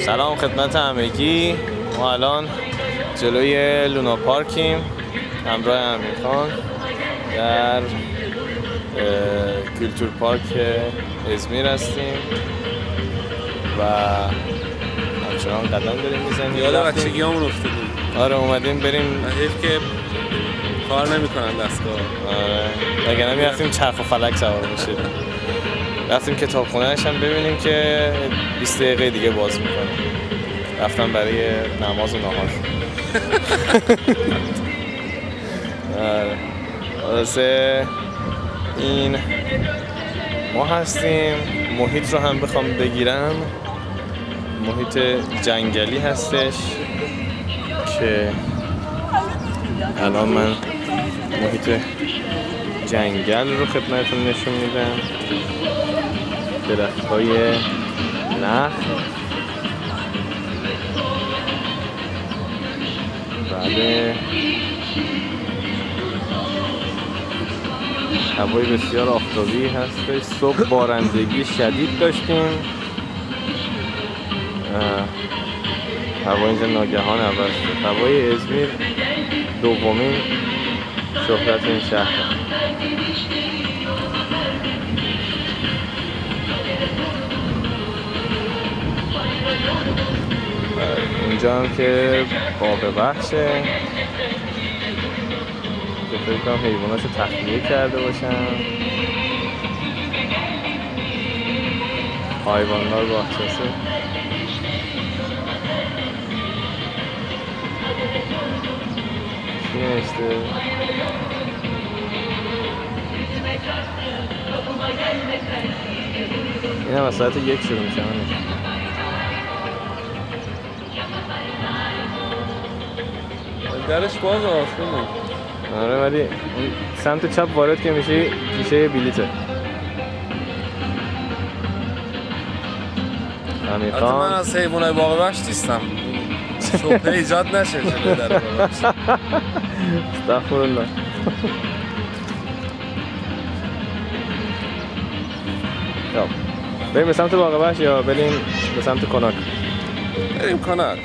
سلام خدمت همگی. ما الان جلوی لونا پارکیم همراه امیرخان در کلتور پارک ازمیر هستیم و همچنان قدم داریم میزنیم. یاد بچگی همون افتادیم. آره اومدیم بریم. حیف که کار نمیکنن دستگاه. آره وگرنه میرفتیم چرخ و فلک سوار میشدیم. رفتیم کتابخونه‌اش هم ببینیم که 20 دقیقه دیگه باز میکنه. رفتم برای نماز و نهار. واسه این ما هستیم. محیط رو هم بخوام بگیرم، محیط جنگلی هستش که الان من محیط جنگل رو خدمتتون نشون میدم. درخت‌های نخل، بله، هوای بسیار آفتابی هستش. صبح بارندگی شدید داشتیم. هوا اینجا ناگهان عوض شد. هوای ازمیر دومین شهرت این شهر. اینجا هم که باغ وحشه که فکر کنم حیواناشو تخلیه کرده باشن. حیوانات باغچه‌سه. چی نوشته؟ این هم از ساعت 1 شروع میشه. درش باز آسونه. آره ولی اون سمت چپ وارد که میشه گیشه بلیته. البته من از حیوانای باغ وحش نیستم. شبهه ایجاد نشه جلوی در باغ وحش. استغفرالله. خب بریم به سمت باغ وحش یا بریم به سمت کناک؟ بریم کناک.